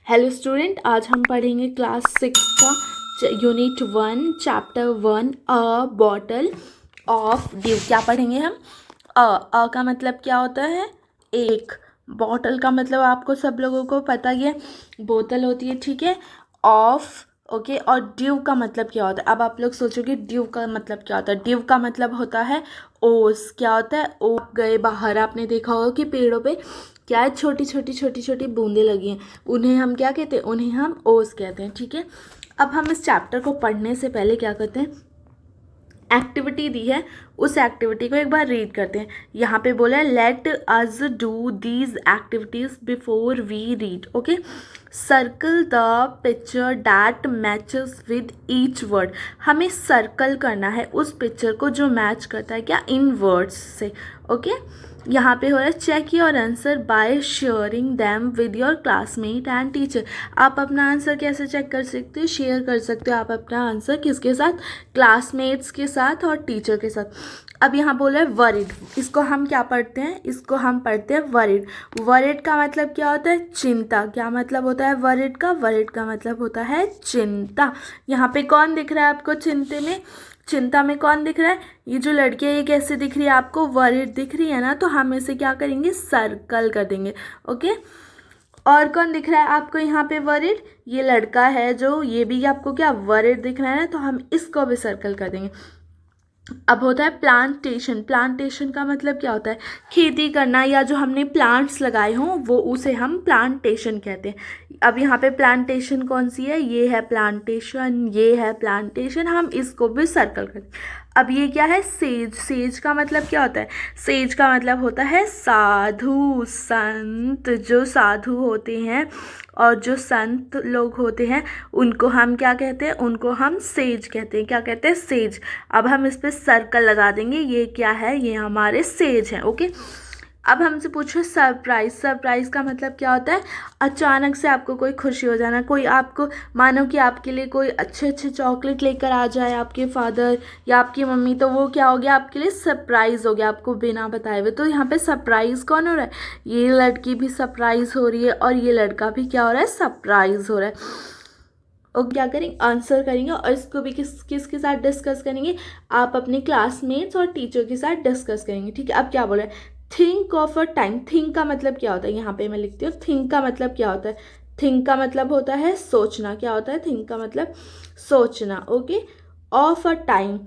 Hello student, आज हम पढ़ेंगे क्लास 6 का unit 1 chapter 1 a bottle of due. क्या पढ़ेंगे हम? अ का मतलब क्या होता है? एक। बॉटल का मतलब आपको सब लोगों को पता ही है, बोतल होती है, ठीक है। Of, okay. और ड्यू का मतलब क्या होता है? अब आप लोग सोचोगे ड्यू का मतलब क्या होता है। ड्यू का मतलब होता है ओस। क्या होता है? ओ गए बाहर, आपने देखा होगा कि पेड़ों पे क्या है, छोटी छोटी छोटी छोटी बूंदें लगी हैं, उन्हें हम क्या कहते हैं? उन्हें हम ओस कहते हैं, ठीक है। अब हम इस चैप्टर को पढ़ने से पहले क्या करते हैं, एक्टिविटी दी है, उस एक्टिविटी को एक बार रीड करते हैं। यहाँ पे बोला है let us do these activities before we read, okay. Circle the picture that matches with each word. हमें सर्कल करना है उस पिक्चर को जो मैच करता है क्या, इन वर्ड्स से, ओके। यहाँ पे हो रहा है check your answer by sharing them with your classmate and teacher. आप अपना आंसर कैसे चेक कर सकते हो? शेयर कर सकते हो आप अपना आंसर किसके साथ? क्लासमेट्स के साथ और टीचर के साथ। अब यहाँ बोला है वरिड, इसको हम क्या पढ़ते हैं? इसको हम पढ़ते हैं वरिड। वरिड का मतलब क्या होता है? चिंता। क्या मतलब होता है वरिड का? वरिड का मतलब होता है चिंता। यहाँ पे कौन दिख रहा है आपको चिंता में? चिंता में कौन दिख रहा है? ये जो लड़की है ये कैसे दिख रही है आपको? वरिड दिख रही है ना, तो हम इसे क्या करेंगे? सर्कल कर देंगे, ओके। और कौन दिख रहा है आपको यहाँ पे वरिड? ये लड़का है जो, ये भी आपको क्या वरिड दिख रहा है ना, तो हम इसको भी सर्कल कर देंगे। अब होता है प्लांटेशन। प्लांटेशन का मतलब क्या होता है? खेती करना, या जो हमने प्लांट्स लगाए हों वो, उसे हम प्लांटेशन कहते हैं। अब यहाँ पे प्लांटेशन कौन सी है? ये है प्लांटेशन, ये है प्लांटेशन, हम इसको भी सर्कल करते हैं। अब ये क्या है? सेज। सेज का मतलब क्या होता है? सेज का मतलब होता है साधु, संत। जो साधु होते हैं और जो संत लोग होते हैं उनको हम क्या कहते हैं? उनको हम सेज कहते हैं। क्या कहते हैं? सेज। अब हम इस पर सर्कल लगा देंगे। ये क्या है? ये हमारे सेज हैं, ओके। अब हमसे पूछो सरप्राइज। सरप्राइज का मतलब क्या होता है? अचानक से आपको कोई खुशी हो जाना। कोई आपको, मानो कि आपके लिए कोई अच्छे अच्छे चॉकलेट लेकर आ जाए आपके फादर या आपकी मम्मी, तो वो क्या हो गया आपके लिए? सरप्राइज हो गया, आपको बिना बताए हुए। तो यहाँ पे सरप्राइज कौन हो रहा है? ये लड़की भी सरप्राइज हो रही है और ये लड़का भी क्या हो रहा है? सरप्राइज हो रहा है। और क्या करेंगे? आंसर करेंगे और इसको भी किसके साथ डिस्कस करेंगे? आप अपने क्लासमेट्स और टीचर के साथ डिस्कस करेंगे, ठीक है। अब क्या बोला है? Think of a time. Think का मतलब क्या होता है? यहाँ पे मैं लिखती हूँ, थिंक का मतलब क्या होता है? थिंक का मतलब होता है सोचना। क्या होता है? थिंक का मतलब सोचना, ओके। ऑफ अ टाइम,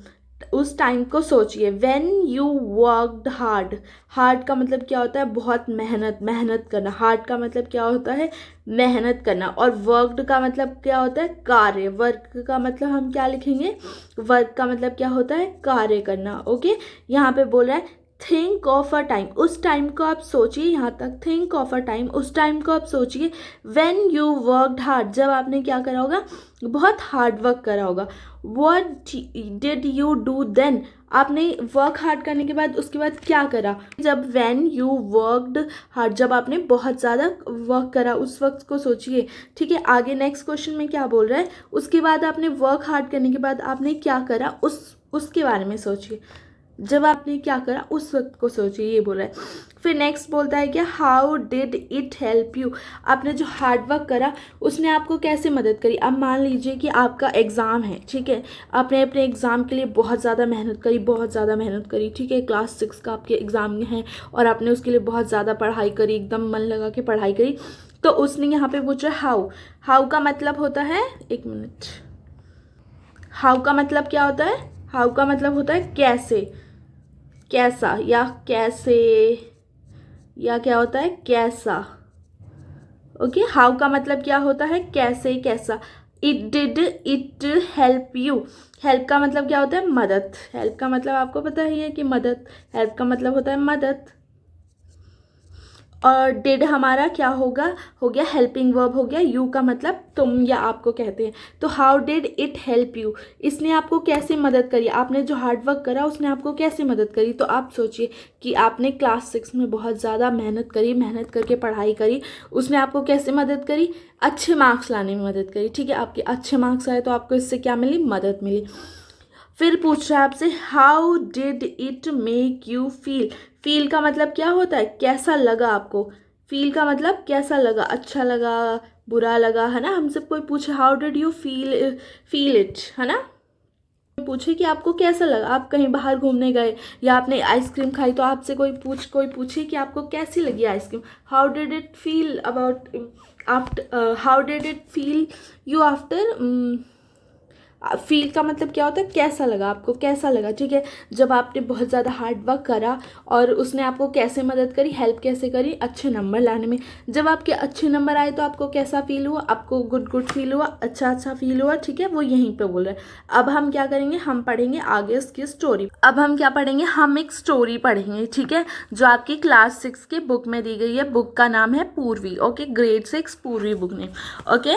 उस टाइम को सोचिए। When you worked hard. Hard का मतलब क्या होता है? बहुत मेहनत, मेहनत करना। हार्ड का मतलब क्या होता है? मेहनत करना। और वर्कड का मतलब क्या होता है? कार्य। वर्क का मतलब हम क्या लिखेंगे? वर्क का मतलब क्या होता है? कार्य करना, ओके। यहाँ पे बोल रहा है थिंक ऑफ अ टाइम। उस टाइम को आप सोचिए, यहाँ तक थिंक ऑफ अ टाइम, उस टाइम को आप सोचिए व्हेन यू वर्कड हार्ड, जब आपने क्या करा होगा? बहुत हार्ड वर्क करा होगा। What did you do then, आपने वर्क हार्ड करने के बाद उसके बाद क्या करा? जब व्हेन यू वर्कड हार्ड, जब आपने बहुत ज़्यादा वर्क करा, उस वक्त को सोचिए, ठीक है। आगे नेक्स्ट क्वेश्चन में क्या बोल रहा है? उसके बाद आपने वर्क हार्ड करने के बाद आपने क्या करा, उसके बारे में सोचिए। जब आपने क्या करा उस वक्त को सोचिए, ये बोल रहा है। फिर नेक्स्ट बोलता है क्या? How did it help you, आपने जो हार्ड वर्क करा उसने आपको कैसे मदद करी? अब मान लीजिए कि आपका एग्ज़ाम है, ठीक है। आपने अपने एग्ज़ाम के लिए बहुत ज़्यादा मेहनत करी, बहुत ज़्यादा मेहनत करी, ठीक है। क्लास 6 का आपके एग्ज़ाम है और आपने उसके लिए बहुत ज़्यादा पढ़ाई करी, एकदम मन लगा के पढ़ाई करी। तो उसने यहाँ पे पूछा हाउ। हाउ का मतलब होता है, एक मिनट, हाउ का मतलब क्या होता है? हाउ का मतलब होता है कैसे, कैसा, या कैसे, या क्या होता है? कैसा, ओके। हाउ का मतलब क्या होता है? कैसे, कैसा। It did it help you. Help का मतलब क्या होता है? मदद। हेल्प का मतलब आपको पता ही है कि मदद, हेल्प का मतलब होता है मदद। और डिड हमारा क्या होगा? हो गया हेल्पिंग वर्ब हो गया। यू का मतलब तुम या आपको कहते हैं। तो how did it help you, इसने आपको कैसे मदद करी? आपने जो हार्ड वर्क करा उसने आपको कैसे मदद करी? तो आप सोचिए कि आपने क्लास 6 में बहुत ज़्यादा मेहनत करी, मेहनत करके पढ़ाई करी, उसने आपको कैसे मदद करी? अच्छे मार्क्स लाने में मदद करी, ठीक है। आपके अच्छे मार्क्स आए तो आपको इससे क्या मिली? मदद मिली। फिर पूछ रहा है आपसे how did it make you feel. Feel का मतलब क्या होता है? कैसा लगा आपको? फील का मतलब कैसा लगा, अच्छा लगा, बुरा लगा, है ना। हमसे कोई पूछे how did you feel it, है ना। पूछे कि आपको कैसा लगा, आप कहीं बाहर घूमने गए या आपने आइसक्रीम खाई तो आपसे कोई पूछे कि आपको कैसी लगी ice cream, how did it feel about after, how did it feel you after. Feel का मतलब क्या होता है, कैसा लगा, आपको कैसा लगा, ठीक है। जब आपने बहुत ज़्यादा हार्ड वर्क करा और उसने आपको कैसे मदद करी, हेल्प कैसे करी अच्छे नंबर लाने में। जब आपके अच्छे नंबर आए तो आपको कैसा फील हुआ, आपको गुड फील हुआ, अच्छा फील हुआ, ठीक है। वो यहीं पे बोल रहे हैं। अब हम क्या करेंगे, हम पढ़ेंगे आगे उसकी स्टोरी। अब हम क्या पढ़ेंगे, हम एक स्टोरी पढ़ेंगे, ठीक है, जो आपकी क्लास 6 की बुक में दी गई है। बुक का नाम है पूर्वी, ओके, ग्रेड 6 पूर्वी बुक ने, ओके।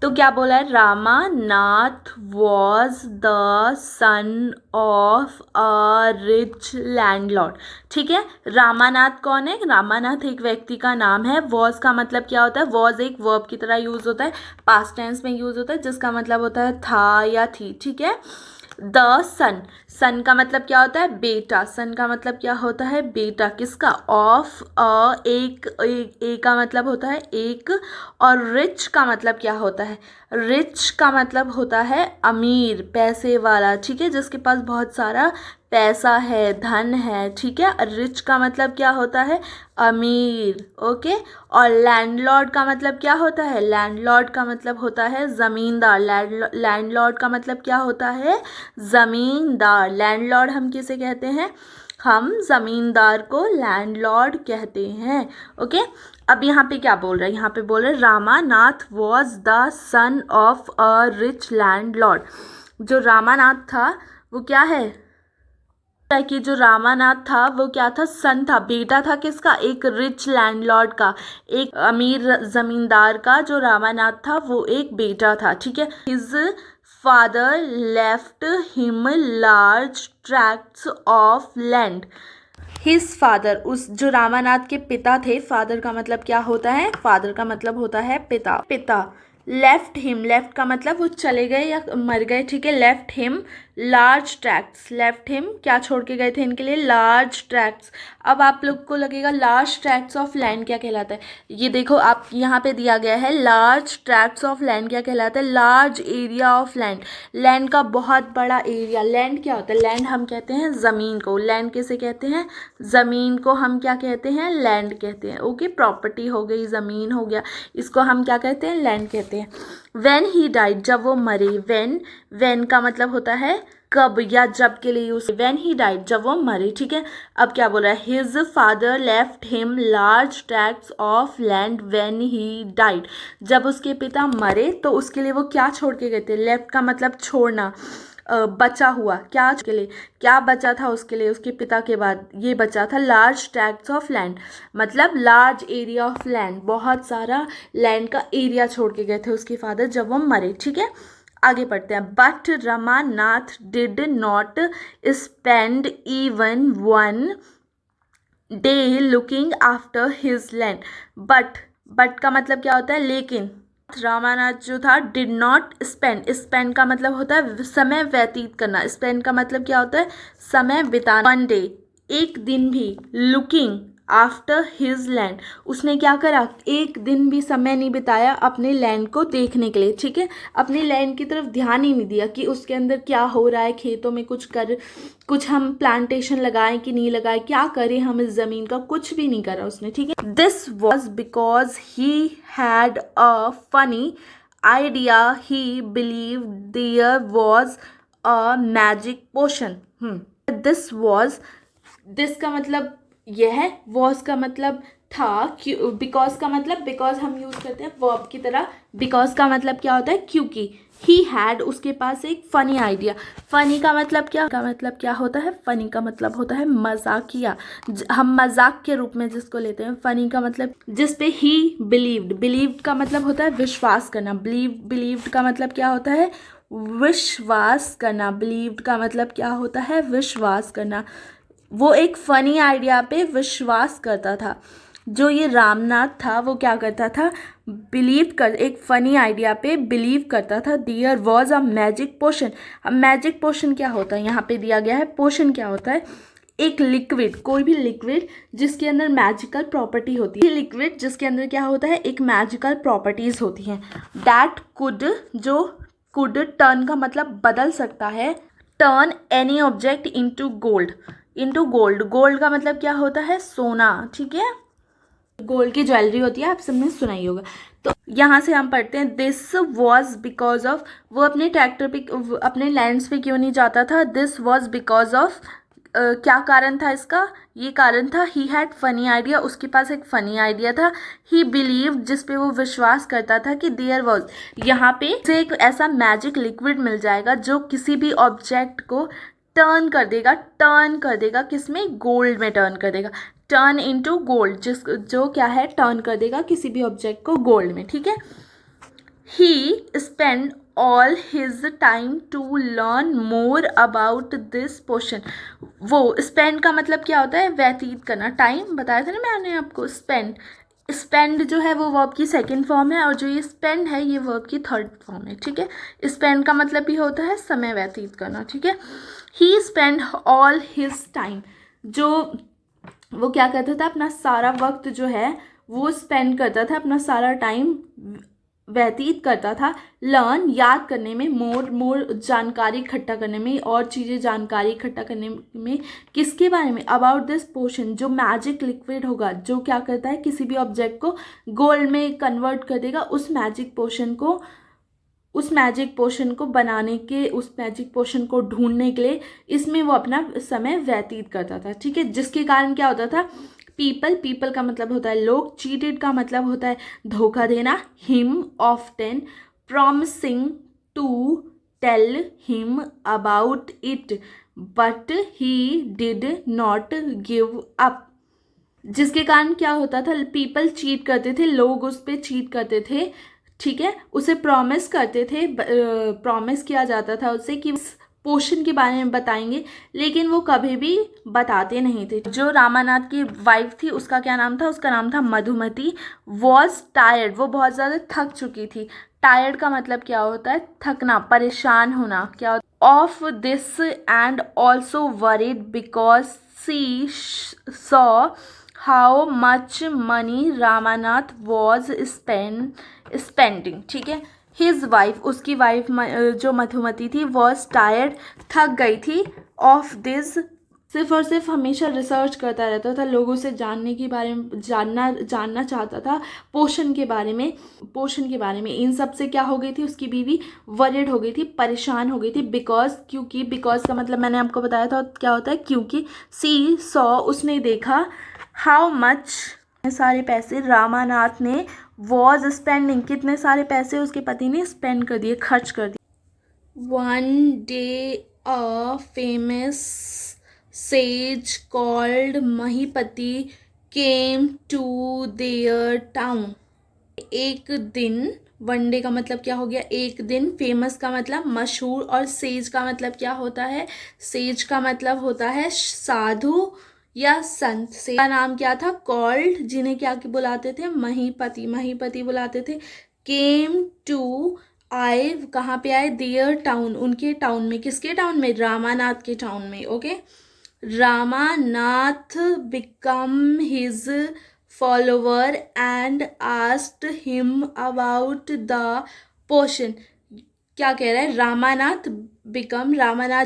तो क्या बोला है, Ramanath was the son of a rich landlord, ठीक है। रामानाथ कौन है, रामानाथ एक व्यक्ति का नाम है। वॉज का मतलब क्या होता है, वॉज एक वर्ब की तरह यूज होता है, पास्ट टेंस में यूज होता है, जिसका मतलब होता है था या थी, ठीक है। द सन, सन का मतलब क्या होता है, बेटा। सन का मतलब क्या होता है, बेटा, किसका, ऑफ अ, ए का मतलब होता है एक, और रिच का मतलब क्या होता है, रिच का मतलब होता है अमीर, पैसे वाला, ठीक है, जिसके पास बहुत सारा पैसा है, धन है, ठीक है। रिच का मतलब क्या होता है, अमीर, ओके। और लैंडलॉर्ड का मतलब क्या होता है, लैंडलॉर्ड का मतलब होता है ज़मींदार। लैंडलॉर्ड का मतलब क्या होता है, ज़मींदार। लैंडलॉर्ड हम किसे कहते हैं, हम ज़मींदार को लैंडलॉर्ड कहते हैं, ओके। अब यहाँ पे क्या बोल रहे हैं, यहाँ पे बोल रहे हैं Ramanath was the son of a rich landlord. जो रामानाथ था वो क्या है कि जो रामानाथ था वो क्या था, सन था, बेटा था, किसका, एक रिच लैंडलॉर्ड का, एक अमीर जमींदार का। जो रामानाथ था वो एक बेटा था, ठीक है। His father left him large tracts of land. His father, उस जो रामानाथ के पिता थे, फादर का मतलब क्या होता है, फादर का मतलब होता है पिता, पिता। लेफ्ट हिम, लेफ्ट का मतलब वो चले गए या मर गए, ठीक है। Left him large tracts, left him क्या छोड़ के गए थे इनके लिए, लार्ज ट्रैक्ट्स। अब आप लोग को लगेगा लार्ज ट्रैक्ट्स ऑफ लैंड क्या कहलाता है, ये देखो आप यहाँ पे दिया गया है, लार्ज ट्रैक्ट्स ऑफ लैंड क्या कहलाता है, large area of land, land का बहुत बड़ा एरिया। लैंड क्या होता है, लैंड हम कहते हैं ज़मीन को, लैंड किसे कहते हैं, ज़मीन को हम क्या कहते हैं, लैंड कहते हैं, ओके। प्रॉपर्टी हो गई, ज़मीन हो गया, इसको हम क्या कहते हैं, लैंड कहते हैं। व्हेन ही डाइड, जब वो मरे, व्हेन का मतलब होता है कब या जब के लिए यूज, व्हेन ही डाइड, जब वो मरे, ठीक है। अब क्या बोल रहा है, his father left him large tracts of land when he died. जब उसके पिता मरे तो उसके लिए वो क्या छोड़ के गए थे, लेफ्ट का मतलब छोड़ना, बचा हुआ, क्या के लिए, क्या बचा था उसके लिए, उसके पिता के बाद ये बचा था लार्ज ट्रैक्ट्स ऑफ लैंड, मतलब लार्ज एरिया ऑफ लैंड, बहुत सारा लैंड का एरिया छोड़ के गए थे उसके फादर जब वो मरे, ठीक है। आगे पढ़ते हैं। But Ramanath did not spend even one day looking after his land. But का मतलब क्या होता है, लेकिन। रामानाथ जो था डिड नॉट स्पेंड, स्पेंड का मतलब होता है समय व्यतीत करना, स्पेंड का मतलब क्या होता है, समय बिताना। वन डे, एक दिन भी, लुकिंग आफ्टर हिज लैंड, उसने क्या करा, एक दिन भी समय नहीं बिताया अपने लैंड को देखने के लिए, ठीक है। अपने लैंड की तरफ ध्यान ही नहीं दिया कि उसके अंदर क्या हो रहा है, खेतों में कुछ हम प्लांटेशन लगाएं कि नहीं लगाएं, क्या करें हम इस ज़मीन का, कुछ भी नहीं करा उसने, ठीक है। This was because he had a funny idea, he believe there was a magic potion. This का मतलब यह, वॉज का मतलब था, बिकॉज का मतलब, बिकॉज हम यूज करते हैं वर्ब की तरह, बिकॉज का मतलब क्या होता है, क्योंकि। ही हैड, उसके पास एक फनी आइडिया, फनी का मतलब क्या होता है, फनी का मतलब होता है मजाकिया, हम मजाक के रूप में जिसको लेते हैं। फनी का मतलब जिस पे ही बिलीव्ड का मतलब होता है विश्वास करना, बिलीव्ड का मतलब क्या होता है, विश्वास करना, बिलीव्ड का मतलब क्या होता है, विश्वास करना। वो एक फ़नी आइडिया पे विश्वास करता था। जो ये रामनाथ था वो क्या करता था, एक फ़नी आइडिया पे बिलीव करता था। There was a magic potion. अब मैजिक पोशन क्या होता है, यहाँ पे दिया गया है, पोशन क्या होता है, एक लिक्विड, कोई भी लिक्विड जिसके अंदर मैजिकल प्रॉपर्टी होती है, लिक्विड जिसके अंदर क्या होता है, एक मैजिकल प्रॉपर्टीज होती हैं, दैट कुड, जो कुड टर्न का मतलब बदल सकता है, turn any object into gold, into gold, gold का मतलब क्या होता है, सोना, ठीक है, गोल्ड की ज्वेलरी होती है, आप सबने सुना ही होगा। तो यहाँ से हम पढ़ते हैं, दिस वॉज बिकॉज ऑफ, वो अपने ट्रैक्टर पे, अपने लैंड्स पे क्यों नहीं जाता था, दिस वॉज बिकॉज ऑफ, क्या कारण था इसका, ये कारण था, ही हैड फनी आइडिया, उसके पास एक फनी आइडिया था, ही बिलीव, जिस पे वो विश्वास करता था कि देयर वॉज, यहाँ पे से एक ऐसा मैजिक लिक्विड मिल जाएगा जो किसी भी ऑब्जेक्ट को टर्न कर देगा किसमें, गोल्ड में टर्न कर देगा, टर्न इनटू गोल्ड, जो क्या है, टर्न कर देगा किसी भी ऑब्जेक्ट को गोल्ड में, ठीक है। He spend all his time to learn more about this portion, वो स्पेंड का मतलब क्या होता है, व्यतीत करना, टाइम बताया था ना मैंने आपको, स्पेंड जो है वो वर्ब की सेकंड फॉर्म है, और जो ये स्पेंड है ये वर्ब की थर्ड फॉर्म है, ठीक है। स्पेंड का मतलब भी होता है समय व्यतीत करना, ठीक है। He spend all his time, जो वो क्या करता था, अपना सारा वक्त जो है वो स्पेंड करता था, अपना सारा टाइम व्यतीत करता था, लर्न, याद करने में, मोर जानकारी इकट्ठा करने में, और चीज़ें जानकारी इकट्ठा करने में, किसके बारे में, अबाउट दिस पोर्शन, जो मैजिक लिक्विड होगा, जो क्या करता है, किसी भी ऑब्जेक्ट को गोल्ड में कन्वर्ट कर देगा, उस मैजिक पोर्शन को बनाने के, उस मैजिक पोर्शन को ढूंढने के लिए इसमें वो अपना समय व्यतीत करता था, ठीक है। जिसके कारण क्या होता था, पीपल का मतलब होता है लोग, चीटेड का मतलब होता है धोखा देना, him often promising to tell him about it but he did not give up, जिसके कारण क्या होता था, पीपल चीट करते थे, लोग उस पर चीट करते थे, ठीक है, उसे प्रॉमिस करते थे, प्रॉमिस किया जाता था उससे कि पोर्शन के बारे में बताएंगे, लेकिन वो कभी भी बताते नहीं थे। जो रामानाथ की वाइफ थी उसका क्या नाम था, उसका नाम था मधुमती, वॉज टायर्ड, वो बहुत ज़्यादा थक चुकी थी, टायर्ड का मतलब क्या होता है, थकना, परेशान होना, क्या होता, of this and also worried because she saw how much money Ramanath was spending, ठीक है। हिज वाइफ, उसकी वाइफ जो मधुमती थी, वॉज टायर्ड, थक गई थी, ऑफ दिस, सिर्फ और सिर्फ हमेशा रिसर्च करता रहता था, लोगों से जानने के बारे में, जानना चाहता था पोर्शन के बारे में, इन सब से क्या हो गई थी, उसकी बीवी वरिड हो गई थी, परेशान हो गई थी, क्योंकि बिकॉज का मतलब मैंने आपको बताया था क्या होता है, क्योंकि सी सॉ, उसने देखा, हाउ मच, सारे पैसे, रामानाथ ने, वॉज स्पेंडिंग, कितने सारे पैसे उसके पति ने स्पेंड कर दिए, खर्च कर दिए। One day a famous sage called Mahipati came to their town, एक दिन, वन डे का मतलब क्या हो गया, एक दिन, फेमस का मतलब मशहूर, और सेज का मतलब क्या होता है, सेज का मतलब होता है साधु या संत, से का नाम क्या था, कॉल्ड, जिन्हें क्या बुलाते थे, महीपति बुलाते थे, केम टू, आए, कहाँ पे आए, देयर टाउन, उनके टाउन में, किसके टाउन में, रामानाथ के टाउन में, okay. Ramanath become his follower and asked him about the potion, क्या कह रहा है, रामानाथ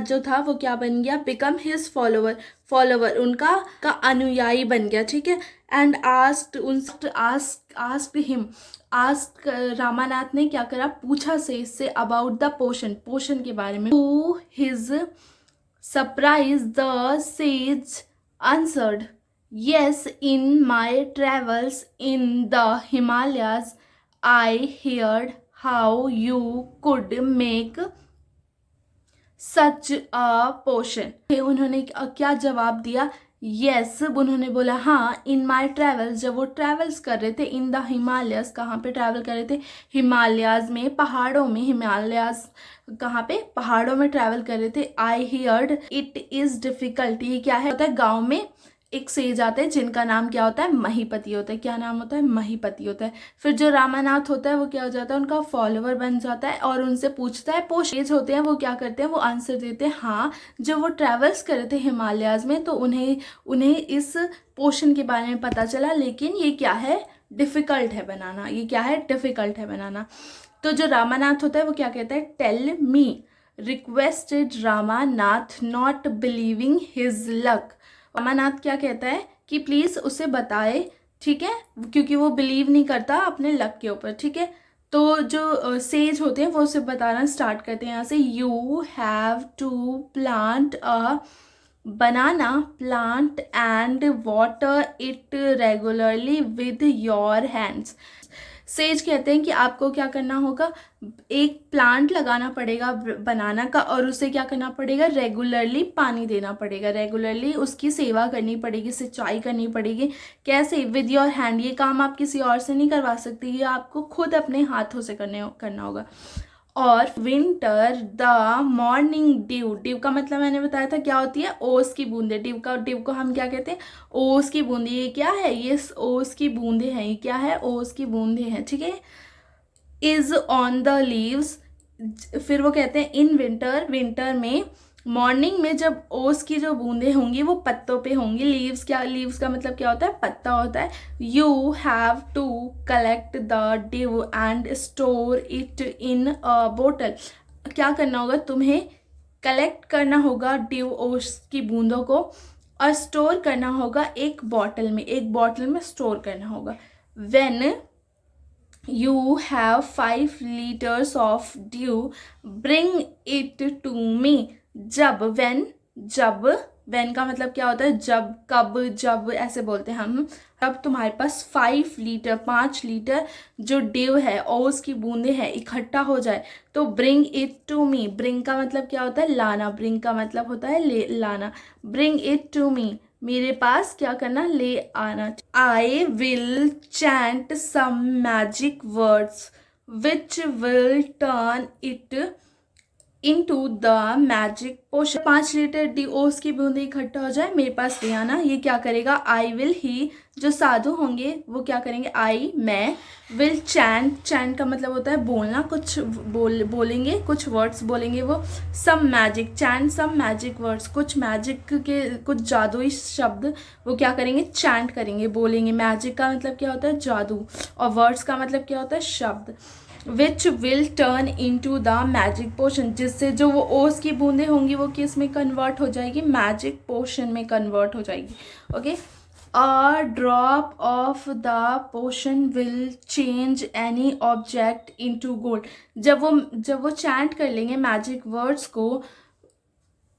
जो था वो क्या बन गया, बिकम हिज फॉलोवर उनका अनुयायी बन गया, ठीक है। एंड आस्क्ड हिम, रामानाथ ने क्या करा, पूछा से इससे, अबाउट द पोर्शन के बारे में, to his surprise the sage answered, yes, in my travels in the Himalayas I heard how you could make such a potion, उन्होंने क्या जवाब दिया, यस, उन्होंने बोला हाँ, इन माई ट्रैवल्स, जब वो ट्रैवल्स कर रहे थे, इन द हिमालयस, कहाँ पे ट्रैवल कर रहे थे, हिमालयाज में, पहाड़ों में, हिमालयाज कहाँ पे, पहाड़ों में ट्रैवल कर रहे थे, आई हियर्ड इट इज़ डिफ़िकल्ट, ये क्या है, होता है गाँव में, एक सेज आते हैं जिनका नाम क्या होता है, महीपति होता है। क्या नाम होता है, महीपति होता है। फिर जो रामानाथ होता है वो क्या हो जाता है, उनका फॉलोवर बन जाता है और उनसे पूछता है। सेज होते हैं वो क्या करते हैं, वो आंसर देते हैं हाँ, जब वो ट्रेवल्स कर रहे थे हिमालयाज में तो उन्हें उन्हें इस पोशन के बारे में पता चला, लेकिन ये क्या है, डिफ़िकल्ट है बनाना। ये क्या है, डिफ़िकल्ट है बनाना। तो जो रामानाथ होता है वो क्या कहता है, tell me, requested Ramanath not believing his luck. Ramanath क्या कहता है कि प्लीज़ उसे बताए, ठीक है, क्योंकि वो बिलीव नहीं करता अपने लक के ऊपर, ठीक है। तो जो सेज होते हैं वो उसे बताना स्टार्ट करते हैं यहाँ से, you have to plant a banana plant and water it regularly with your hands. Sage कहते हैं कि आपको क्या करना होगा, एक प्लांट लगाना पड़ेगा बनाना का और उसे क्या करना पड़ेगा, रेगुलरली पानी देना पड़ेगा, रेगुलरली उसकी सेवा करनी पड़ेगी, सिंचाई करनी पड़ेगी। कैसे, विद योर हैंड। ये काम आप किसी और से नहीं करवा सकते, ये आपको खुद अपने हाथों से करना होगा। और winter the morning due, due का मतलब मैंने बताया था क्या होती है, ओस की बूंदे। ड्यू को हम क्या कहते हैं, ओस की बूंदे। ये क्या है, ये ओस की बूंदे हैं। ये क्या है, ओस की बूंदे हैं, ठीक है। इज ऑन द लीव्स, फिर वो कहते हैं इन विंटर, विंटर में मॉर्निंग में जब ओस की जो बूंदें होंगी वो पत्तों पे होंगी। लीव्स क्या, लीव्स का मतलब क्या होता है, पत्ता होता है। You have to collect the dew and store it in a bottle. क्या करना होगा, तुम्हें कलेक्ट करना होगा ड्यू, ओस की बूंदों को, और स्टोर करना होगा एक बॉटल में, एक बॉटल में स्टोर करना होगा। When you have 5 liters of dew, bring it to me। जब, when का मतलब क्या होता है, जब, कब, जब ऐसे बोलते हैं हम। अब तुम्हारे पास 5 लीटर 5 लीटर जो ड्यू है, ओस की बूंदे हैं, इकट्ठा हो जाए तो bring it to me। bring का मतलब क्या होता है, लाना। bring का मतलब होता है लाना। bring it to me, मेरे पास क्या करना, ले आना। I will chant some magic words which will turn it into the magic potion. 5 litre डी ओस की बूंदे इकट्ठा हो जाए, मेरे पास ले आना। ये क्या करेगा, आई विल, ही जो साधु होंगे वो क्या करेंगे, आई मैं, विल चैंट, चैंट का मतलब होता है बोलना, कुछ बोलेंगे, कुछ वर्ड्स बोलेंगे वो। Some magic, chant some magic words, कुछ मैजिक के कुछ जादुई शब्द वो क्या करेंगे, चैंट करेंगे, बोलेंगे। मैजिक का मतलब क्या होता है, जादू, और वर्ड्स का मतलब क्या होता है, शब्द। Which will turn into the magic potion, जिससे जो वो ओस की बूंदें होंगी वो किस में कन्वर्ट हो जाएगी, मैजिक पोशन में कन्वर्ट हो जाएगी। Okay, a drop of the potion will change any object into gold. जब वो चैंट कर लेंगे मैजिक वर्ड्स को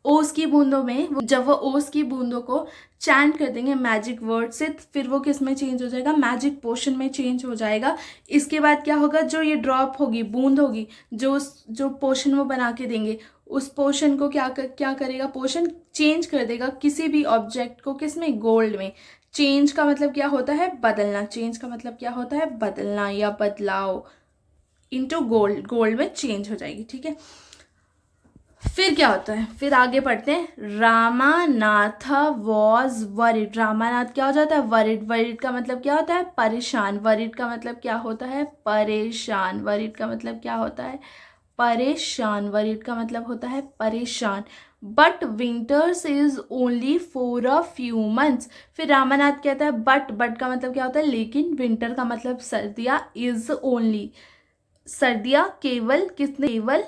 ओस की बूंदों में, जब वो ओस की बूंदों को चैंट कर देंगे मैजिक वर्ड से, फिर वो किस में चेंज हो जाएगा, मैजिक पोशन में चेंज हो जाएगा। इसके बाद क्या होगा, जो ये ड्रॉप होगी, बूंद होगी, जो पोशन वो बना के देंगे, उस पोशन को क्या करेगा, पोशन चेंज कर देगा किसी भी ऑब्जेक्ट को, किस में, गोल्ड में। चेंज का मतलब क्या होता है, बदलना। चेंज का मतलब क्या होता है, बदलना या बदलाव। इनटू गोल्ड, गोल्ड में चेंज हो जाएगी, ठीक है। फिर क्या होता है, फिर आगे पढ़ते हैं। रामानाथ वॉज वरिड, रामानाथ क्या हो जाता है, वरिड। वरिड का मतलब क्या होता है, परेशान। वरिड का मतलब क्या होता है, परेशान। वरिड का मतलब क्या होता है, परेशान। वरिड का मतलब होता है परेशान। But winters is only for a few months. फिर रामानाथ कहता है बट का मतलब क्या होता है, लेकिन। विंटर का मतलब सर्दियाँ, इज ओनली, सर्दियाँ केवल, कितने, केवल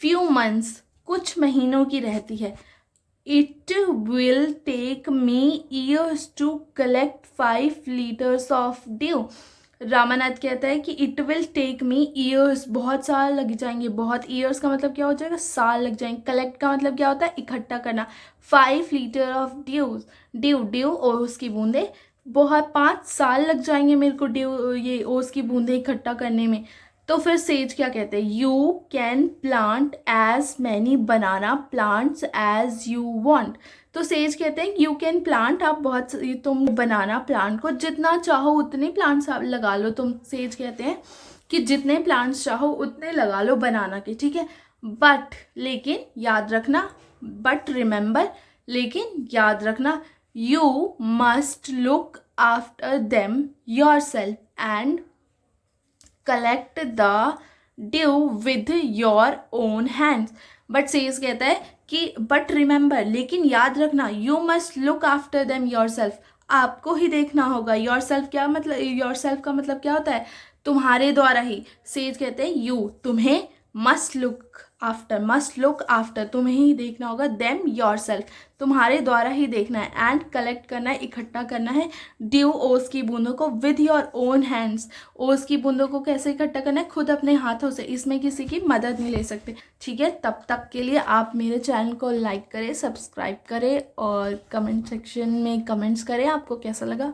फ्यू मंथ्स, कुछ महीनों की रहती है। It will take me years to collect 5 litres of dew. Ramanath कहता है कि it will take me years, बहुत साल लग जाएंगे, बहुत। ईयर्स का मतलब क्या हो जाएगा, साल लग जाएंगे। कलेक्ट का मतलब क्या होता है, इकट्ठा करना। 5 लीटर ऑफ ड्यू ओस की बूंदे, बहुत 5 साल लग जाएंगे मेरे को ड्यू, ये ओस की बूंदे इकट्ठा करने में। तो फिर सेज क्या कहते हैं, you can plant as many banana plants as you want. तो सेज कहते हैं यू कैन प्लांट, आप बहुत, तुम बनाना प्लांट को जितना चाहो उतने प्लांट्स आप लगा लो। तुम, सेज कहते हैं कि जितने प्लांट्स चाहो उतने लगा लो बनाना के, ठीक है। बट, लेकिन याद रखना, बट रिमेंबर, लेकिन याद रखना, You must look after them yourself and collect the dew with your own hands. But says कहता है कि बट रिमेंबर, लेकिन याद रखना, you must look after them your self, आपको ही देखना होगा. योर सेल्फ क्या मतलब, योर सेल्फ का मतलब क्या होता है, तुम्हारे द्वारा ही. सेज कहते हैं यू, तुम्हें, मस्ट लुक आफ्टर, तुम्हें ही देखना होगा, देम योर सेल्फ, तुम्हारे द्वारा ही देखना है, एंड कलेक्ट करना है, इकट्ठा करना है, ड्यू, ओस की बूंदों को, विद योर ओन हैंड्स, ओस की बूंदों को कैसे इकट्ठा करना है, खुद अपने हाथों से, इसमें किसी की मदद नहीं ले सकते. ठीक है, तब तक के लिए आप मेरे चैनल को लाइक करें, सब्सक्राइब करें और कमेंट सेक्शन में कमेंट्स करें आपको कैसा लगा.